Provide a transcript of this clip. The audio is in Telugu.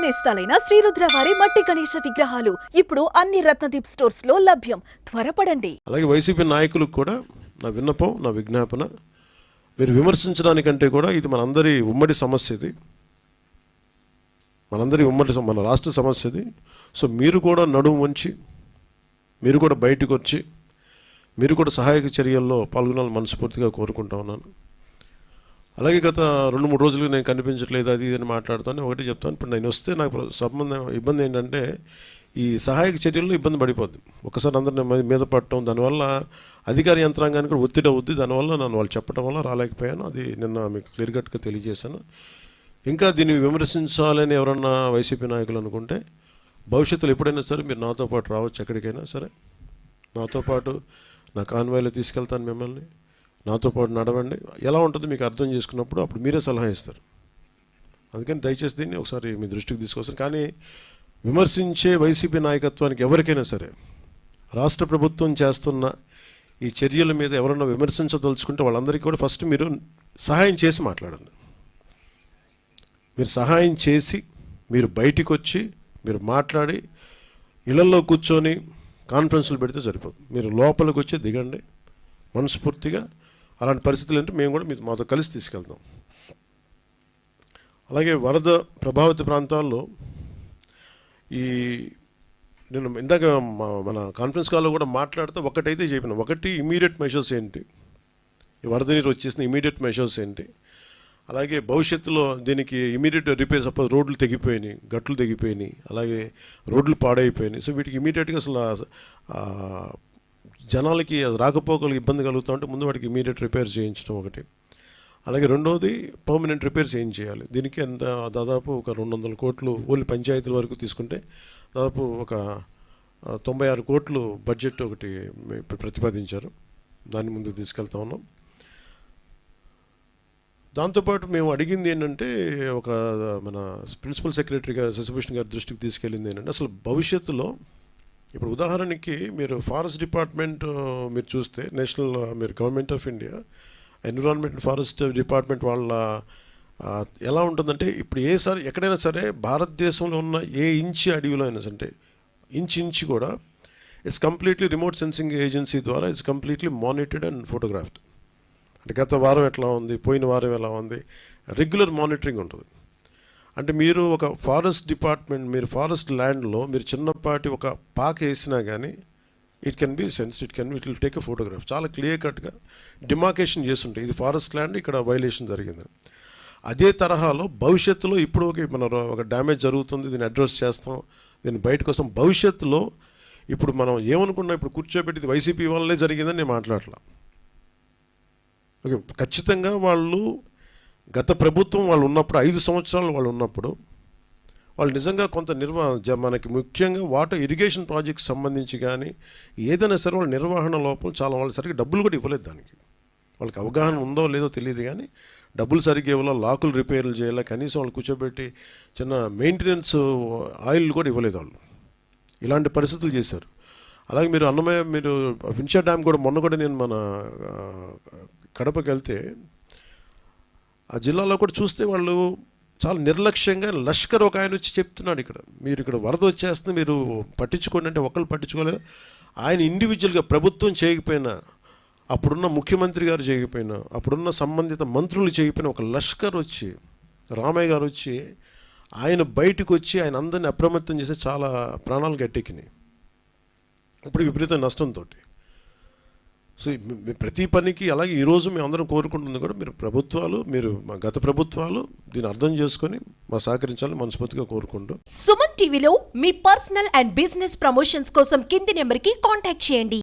నేస్తాలైన శ్రీరుద్ర వారి మట్టి గణేశ విగ్రహాలు ఇప్పుడు అన్ని రత్నదీప్ స్టోర్స్ లో లభ్యం. త్వరపడండి. అలాగే వైసీపీ నాయకులకు కూడా నా విన్నపం, నా విజ్ఞాపన, మీరు విమర్శించడానికంటే కూడా ఇది మనందరి ఉమ్మడి సమస్య, ఇది మనందరి ఉమ్మడి మన రాష్ట్ర సమస్య ఇది. సో మీరు కూడా నడుము వంచి, మీరు కూడా బయటకు వచ్చి, మీరు కూడా సహాయక చర్యల్లో పాల్గొనాలని మనస్ఫూర్తిగా కోరుకుంటా ఉన్నాను. అలాగే గత 2-3 రోజులుగా నేను కనిపించట్లేదు అది అని మాట్లాడుతాను. ఒకటి చెప్తాను, ఇప్పుడు నేను వస్తే నాకు ఇబ్బంది ఏంటంటే ఈ సహాయక చర్యల్లో ఇబ్బంది పడిపోద్ది. ఒకసారి అందరిని మీద పడటం, దానివల్ల అధికార యంత్రాంగానికి కూడా ఒత్తిడి అవుద్ది. దానివల్ల నన్ను వాళ్ళు చెప్పడం వల్ల రాలేకపోయాను. అది నిన్న మీకు క్లియర్ కట్గా తెలియజేశాను. ఇంకా దీన్ని విమర్శించాలని ఎవరన్నా వైసీపీ నాయకులు అనుకుంటే భవిష్యత్తులో ఎప్పుడైనా సరే మీరు నాతో పాటు రావచ్చు, ఎక్కడికైనా సరే నాతో పాటు నా కాన్వాయ్లో తీసుకెళ్తాను మిమ్మల్ని. నాతో పాటు నడవండి. ఎలా ఉంటుందో మీకు అర్థం చేసుకున్నప్పుడు అప్పుడు మీరే సలహా ఇస్తారు. అందుకని దయచేసి దీన్ని ఒకసారి మీ దృష్టికి తీసుకొస్తాను. కానీ విమర్శించే వైసీపీ నాయకత్వానికి ఎవరికైనా సరే రాష్ట్ర ప్రభుత్వం చేస్తున్న ఈ చర్యల మీద ఎవరన్నా విమర్శించదలుచుకుంటే వాళ్ళందరికీ కూడా ఫస్ట్ మీరు సహాయం చేసి మాట్లాడండి. మీరు సహాయం చేసి మీరు బయటికి వచ్చి మీరు మాట్లాడి ఇళ్లలో కూర్చొని కాన్ఫరెన్స్లు పెడితే సరిపోతుంది. మీరు లోపలికి వచ్చి దిగండి మనస్ఫూర్తిగా. అలాంటి పరిస్థితులు అంటే మేము కూడా మాతో కలిసి తీసుకెళ్తాం. అలాగే వరద ప్రభావిత ప్రాంతాల్లో నేను ఇందాక మన కాన్ఫరెన్స్ కాల్లో కూడా మాట్లాడితే ఒకటైతే చెప్పిన, ఒకటి ఇమీడియట్ మెషర్స్ ఏంటి, ఈ వరద నీరు వచ్చేసిన ఇమీడియట్ మెషర్స్ ఏంటి, అలాగే భవిష్యత్తులో దీనికి ఇమీడియట్ రిపేర్, సపోజ్ రోడ్లు తెగిపోయినాయి, గట్లు తెగిపోయినాయి, అలాగే రోడ్లు పాడైపోయినాయి. సో వీటికి ఇమీడియట్గా అసలు జనాలకి రాకపోకలకు ఇబ్బంది కలుగుతూ ఉంటే ముందు వాటికి ఇమీడియట్ రిపేర్ చేయించడం ఒకటి. అలాగే రెండవది పర్మనెంట్ రిపేర్స్ ఏం చేయాలి. దీనికి ఎంత దాదాపు ఒక 200 కోట్లు ఓన్లీ పంచాయతీల వరకు తీసుకుంటే దాదాపు ఒక 96 కోట్లు బడ్జెట్ ఒకటి ప్రతిపాదించారు. దాన్ని ముందుకు తీసుకెళ్తా ఉన్నాం. దాంతోపాటు మేము అడిగింది ఏంటంటే, ఒక మన ప్రిన్సిపల్ సెక్రటరీ గారు శశిభూషణ్ గారి దృష్టికి తీసుకెళ్ళింది ఏంటంటే, అసలు భవిష్యత్తులో ఇప్పుడు ఉదాహరణకి మీరు ఫారెస్ట్ డిపార్ట్మెంట్ మీరు చూస్తే నేషనల్ మీరు government of India environment forest department వాళ్ళ ఎలా ఉంటుందంటే, ఇప్పుడు ఎక్కడైనా సరే భారతదేశంలో ఉన్న ఏ ఇంచి అడవిలో అయినా సరే ఇంచి కూడా it's completely remote sensing agency ద్వారా it's completely monitored and photographed. అంటే గత వారం ఎట్లా ఉంది, పోయిన వారం ఎలా ఉంది, రెగ్యులర్ మానిటరింగ్ ఉంటుంది. అంటే మీరు ఒక ఫారెస్ట్ డిపార్ట్మెంట్, మీరు ఫారెస్ట్ ల్యాండ్లో మీరు చిన్నపాటి ఒక పాక వేసినా కానీ it can be sensed, it will take a photograph. చాలా క్లియర్ కట్గా డిమార్కేషన్ చేస్తుంటాయి, ఇది ఫారెస్ట్ ల్యాండ్, ఇక్కడ వైలేషన్ జరిగింది. అదే తరహాలో భవిష్యత్తులో ఇప్పుడు మన ఒక డ్యామేజ్ జరుగుతుంది, దీన్ని అడ్రస్ చేస్తాం, దీన్ని బయటకు వస్తాం. భవిష్యత్తులో ఇప్పుడు మనం ఏమనుకున్నాం, ఇప్పుడు కూర్చోబెట్టి వైసీపీ వల్లే జరిగిందని నేను మాట్లాడలా. ఓకే, ఖచ్చితంగా వాళ్ళు గత ప్రభుత్వం వాళ్ళు ఉన్నప్పుడు 5 సంవత్సరాలు వాళ్ళు ఉన్నప్పుడు వాళ్ళు నిజంగా కొంత మనకి ముఖ్యంగా వాటర్ ఇరిగేషన్ ప్రాజెక్ట్స్ సంబంధించి కానీ ఏదైనా సరే వాళ్ళ నిర్వహణ లోపం చాలా, వాళ్ళు సరిగ్గా డబ్బులు కూడా ఇవ్వలేదు. దానికి వాళ్ళకి అవగాహన ఉందో లేదో తెలియదు, కానీ డబ్బులు సరిగ్గా ఇవ్వాల, లాకులు రిపేర్లు చేయాలి, కనీసం వాళ్ళు కూర్చోబెట్టి చిన్న మెయింటెనెన్స్ ఆయిల్ కూడా ఇవ్వలేదు వాళ్ళు. ఇలాంటి పరిస్థితులు చేశారు. అలాగే మీరు అన్నమయ్య, మీరు వించా డ్యామ్ కూడా మొన్న కూడా నేను మన కడపకి వెళ్తే ఆ జిల్లాలో కూడా చూస్తే వాళ్ళు చాలా నిర్లక్ష్యంగా, లష్కర్ ఒక ఆయన వచ్చి చెప్తున్నాడు, మీరు ఇక్కడ వరద వచ్చేస్తుంది మీరు పట్టించుకోండి అంటే ఒకళ్ళు పట్టించుకోలేదు. ఆయన ఇండివిజువల్గా ప్రభుత్వం చేయకపోయినా, అప్పుడున్న ముఖ్యమంత్రి గారు చేయకపోయినా, అప్పుడున్న సంబంధిత మంత్రులు చేయకపోయినా ఒక లష్కర్ వచ్చి, రామయ్య గారు వచ్చి ఆయన బయటకు వచ్చి ఆయన అందరినీ అప్రమత్తం చేసి చాలా ప్రాణాలు గట్టెక్కినాయి. ఇప్పుడు విపరీత నష్టంతో. సో ప్రతి పనికి అలాగే ఈరోజు మేము అందరం కోరుకుంటుంది కూడా మీరు మా గత ప్రభుత్వాలు దీన్ని అర్థం చేసుకొని మా సహకరించాలని మనస్ఫూర్తిగా కోరుకుంటూ, సుమన్ టీవీలో మీ పర్సనల్ అండ్ బిజినెస్ ప్రమోషన్స్ కోసం కింది నెంబర్కి కాంటాక్ట్ చేయండి.